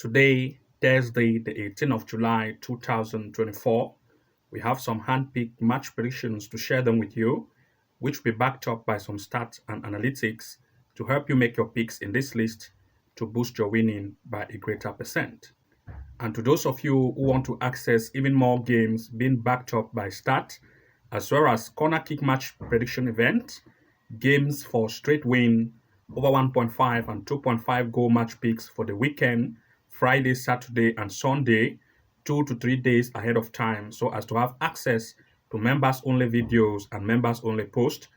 Today, Thursday, the 18th of July 2024, we have some hand-picked match predictions to share them with you, which will be backed up by some stats and analytics to help you make your picks in this list to boost your winning by a greater percent. And to those of you who want to access even more games being backed up by stats, as well as corner kick match prediction event, games for straight win, over 1.5 and 2.5 goal match picks for the weekend, Friday, Saturday, and Sunday, 2 to 3 days ahead of time, so as to have access to members only videos and members only posts.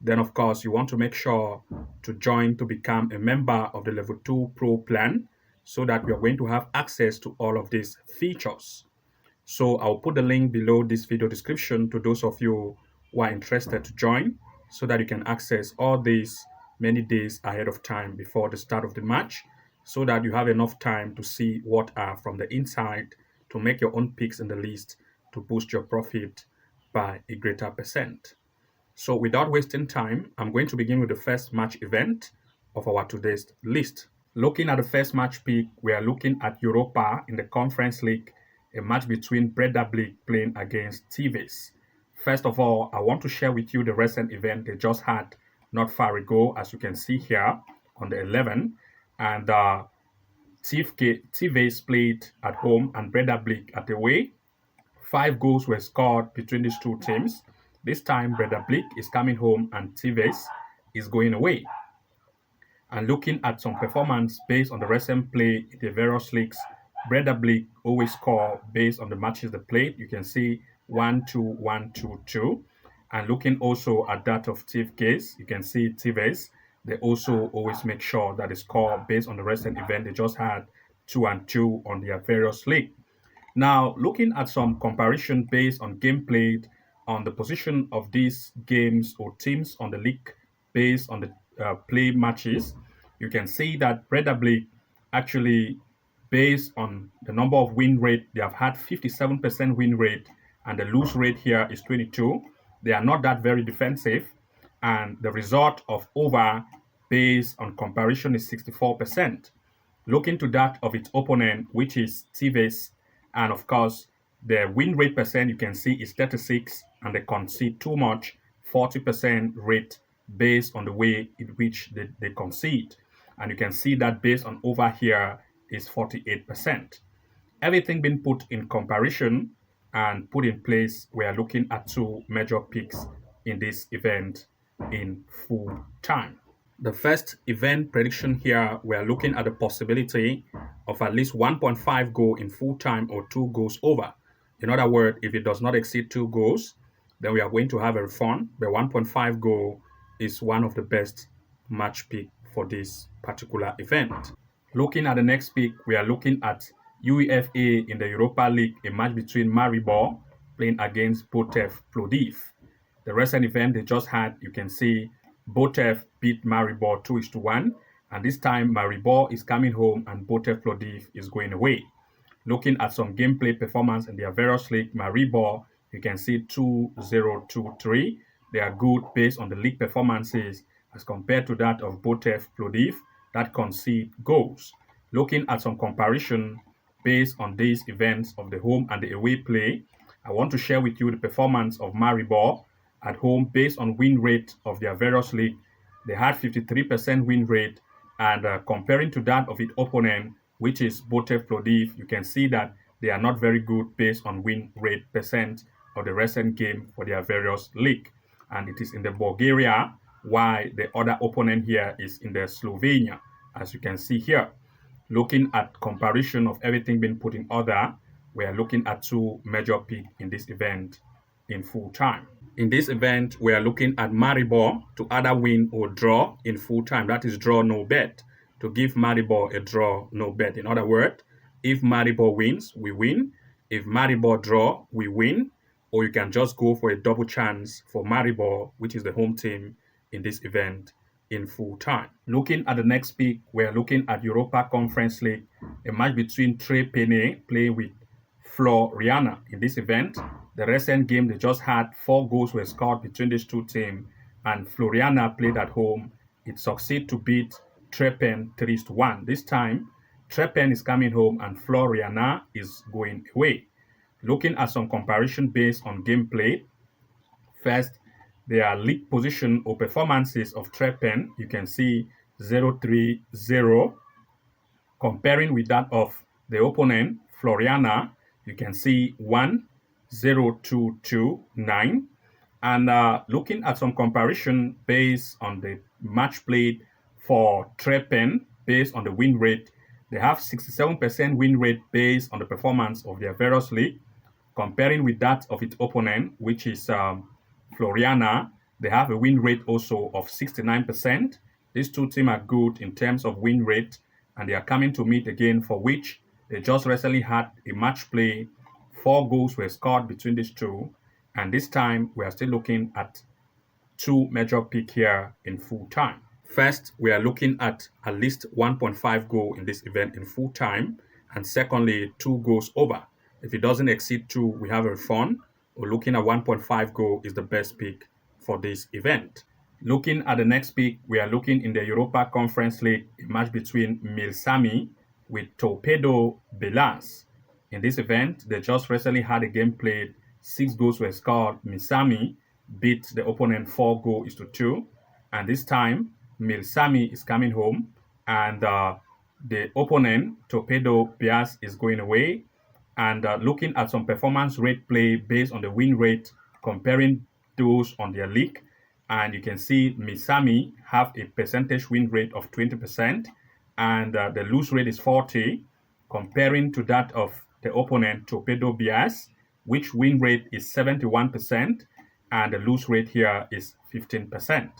Then, of course, you want to make sure to join to become a member of the Level 2 Pro plan so that we are going to have access to all of these features. So I'll put the link below this video description to those of you who are interested to join so that you can access all these many days ahead of time before the start of the match so that you have enough time to see what are from the inside to make your own picks in the list to boost your profit by a greater percent. So without wasting time, I'm going to begin with the first match event of our today's list. Looking at the first match pick, we are looking at Europa in the Conference League, a match between Breidablik playing against Tevez. First of all, I want to share with you the recent event they just had not far ago, as you can see here on the 11th. And Tevez played at home and Breidablik at away. 5 goals were scored between these two teams. This time, Breidablik is coming home and Tevez is going away. And looking at some performance based on the recent play in the various leagues, Breidablik always score based on the matches they played. You can see 1-2, 1-2-2. And looking also at that of Tevez, you can see Tevez, they also always make sure that they score based on the recent event they just had 2-2 on their various league. Now, looking at some comparison based on game played on the position of these games or teams on the league based on the play matches, you can see that Breidablik actually, based on the number of win rate, they have had 57% win rate and the lose rate here is 22. They are not that very defensive, and the result of over based on comparison is 64%. Looking to that of its opponent, which is Tevez, and of course, the win rate percent you can see is 36, and they concede too much, 40% rate based on the way in which they concede. And you can see that based on over here is 48%. Everything being put in comparison and put in place, we are looking at 2 major picks in this event in full time. The first event prediction here, we are looking at the possibility of at least 1.5 goal in full time or 2 goals over. In other words, if it does not exceed 2 goals, then we are going to have a refund. The 1.5 goal is one of the best match pick for this particular event. Looking at the next pick, we are looking at UEFA in the Europa League, a match between Maribor playing against Botev Plodiv. The recent event they just had, you can see Botev beat Maribor 2-1, and this time Maribor is coming home and Botev Plodiv is going away. Looking at some gameplay performance in their various league, Maribor, you can see 2-0, 2-3. They are good based on the league performances as compared to that of Botev Plodiv that concede goals. Looking at some comparison based on these events of the home and the away play, I want to share with you the performance of Maribor at home based on win rate of their various league. They had 53% win rate, and comparing to that of its opponent, which is Botev Plodiv, you can see that they are not very good based on win rate percent of the recent game for their various league. And it is in the Bulgaria, while the other opponent here is in the Slovenia, as you can see here. Looking at comparison of everything being put in order, we are looking at 2 major picks in this event in full time. In this event, we are looking at Maribor to either win or draw in full time. That is draw no bet. To give Maribor a draw no bet. In other words, if Maribor wins, we win. If Maribor draw, we win. Or you can just go for a double chance for Maribor, which is the home team in this event, in full time. Looking at the next pick, we are looking at Europa Conference League, a match between Trepene playing with Floriana. In this event, the recent game they just had, 4 goals were scored between these two teams, and Floriana played at home. It succeeded to beat Trepen 3-1. This time, Trepen is coming home and Floriana is going away. Looking at some comparison based on gameplay, first, their league position or performances of Trepen, you can see 0-3-0. Comparing with that of the opponent, Floriana, you can see 1-0-2-2-9. And looking at some comparison based on the match played for Trepen, based on the win rate, they have 67% win rate based on the performance of their various league. Comparing with that of its opponent, which is Floriana, they have a win rate also of 69%. These two teams are good in terms of win rate, and they are coming to meet again, for which they just recently had a match play. 4 goals were scored between these two, and this time we are still looking at two major picks here in full time. First, we are looking at least 1.5 goal in this event in full time, and secondly, 2 goals over. If it doesn't exceed 2, we have a refund. Or looking at 1.5 goal is the best pick for this event. Looking at the next pick, we are looking in the Europa Conference League, a match between Milsami with Torpedo Belas. In this event, they just recently had a game played. 6 goals were scored. Milsami beat the opponent 4 goals to 2. And this time, Milsami is coming home, and the opponent, Torpedo Belas, is going away. And looking at some performance rate play based on the win rate, comparing those on their league, and you can see Misami have a percentage win rate of 20%, and the lose rate is 40, comparing to that of the opponent, Torpedo Bias, which win rate is 71%, and the lose rate here is 15%.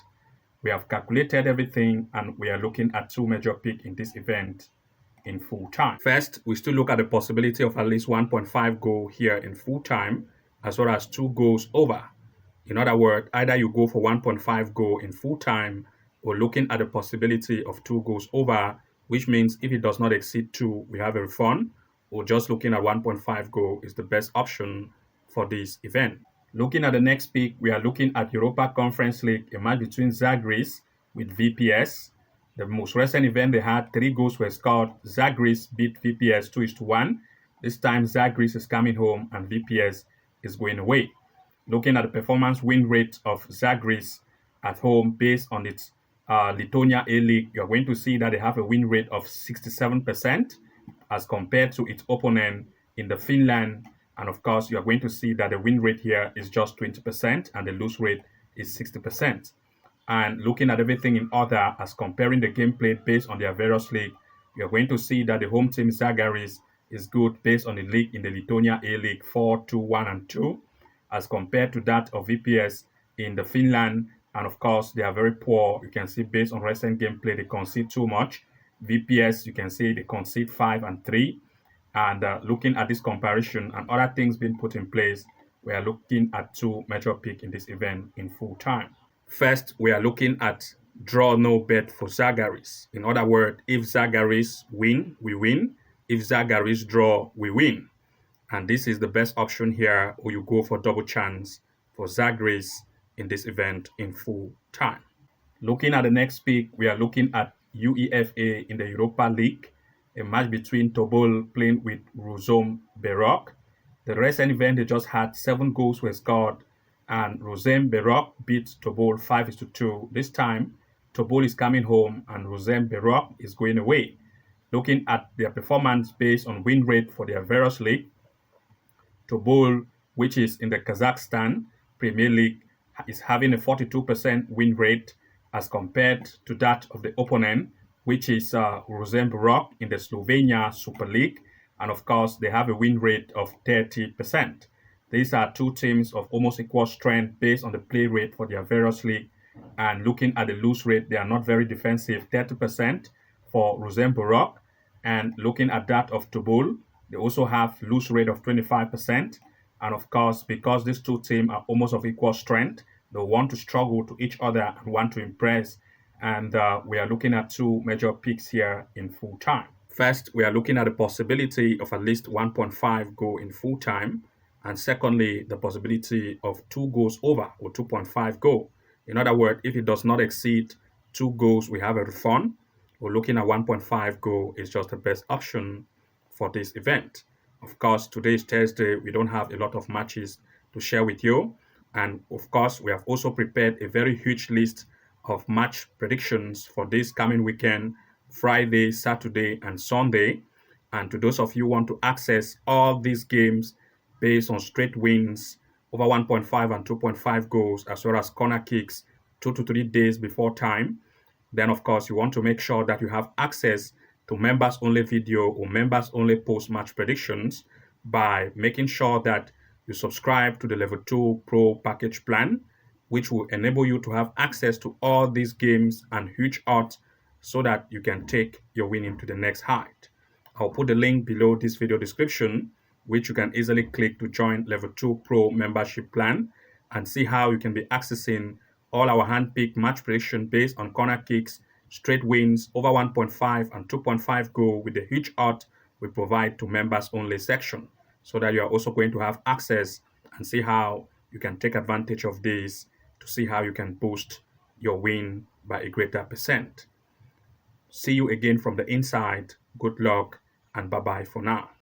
We have calculated everything, and we are looking at 2 major picks in this event in full time. First, we still look at the possibility of at least 1.5 goal here in full time, as well as 2 goals over. In other words, either you go for 1.5 goal in full time, or looking at the possibility of 2 goals over, which means if it does not exceed 2, we have a refund, or just looking at 1.5 goal is the best option for this event. Looking at the next pick, we are looking at Europa Conference League, a match between Zagreus with VPS. The most recent event they had, 3 goals were scored. Zagreus beat VPS 2-1. This time Zagreus is coming home and VPS is going away. Looking at the performance win rate of Zagreus at home based on its Lithuania A-League, you're going to see that they have a win rate of 67% as compared to its opponent in the Finland. And of course, you're going to see that the win rate here is just 20% and the lose rate is 60%. And looking at everything in order, as comparing the gameplay based on their various league, you're going to see that the home team Zagreus is good based on the league in the Lithuania A-League 4-2-1-2, as compared to that of VPS in the Finland. And of course, they are very poor. You can see based on recent gameplay, they concede too much. VPS, you can see they concede 5-3. And looking at this comparison and other things being put in place, we are looking at 2 major picks in this event in full time. First, we are looking at draw no bet for Zagreus. In other words, if Zagreus win, we win. If Zagreus draw, we win. And this is the best option here, or you go for double chance for Zagreus in this event in full time. Looking at the next pick, we are looking at UEFA in the Europa League, a match between Tobol playing with Rozom Berok. The recent event they just had, 7 goals were scored, and Rozem Berok beat Tobol 5-2. This time, Tobol is coming home and Rozem Berok is going away. Looking at their performance based on win rate for their various league, Tobol, which is in the Kazakhstan Premier League, is having a 42% win rate as compared to that of the opponent, which is Rozem Berok in the Slovenia Super League. And of course, they have a win rate of 30%. These are 2 teams of almost equal strength based on the play rate for their various league. And looking at the lose rate, they are not very defensive, 30% for Rozem Berok. And looking at that of Tobol, they also have lose rate of 25%. And of course, because these 2 teams are almost of equal strength, they want to struggle to each other and want to impress. And we are looking at 2 major picks here in full time. First, we are looking at the possibility of at least 1.5 goal in full time. And secondly, the possibility of 2 goals over, or 2.5 goal. In other words, if it does not exceed 2 goals, we have a refund. So looking at 1.5 goal is just the best option for this event. Of course, today is Thursday. We don't have a lot of matches to share with you. And of course, we have also prepared a very huge list of match predictions for this coming weekend, Friday, Saturday, and Sunday. And to those of you who want to access all these games based on straight wins, over 1.5 and 2.5 goals, as well as corner kicks 2 to 3 days before time, then of course you want to make sure that you have access to members only video or members only post match predictions by making sure that you subscribe to the level 2 pro package plan, which will enable you to have access to all these games and huge odds so that you can take your winning to the next height. I'll put the link below this video description, which you can easily click to join level 2 pro membership plan and see how you can be accessing all our hand-picked match prediction based on corner kicks, straight wins, over 1.5 and 2.5 goal with the huge odds we provide to members only section, so that you are also going to have access and see how you can take advantage of this to see how you can boost your win by a greater percent. See you again from the inside. Good luck and bye-bye for now.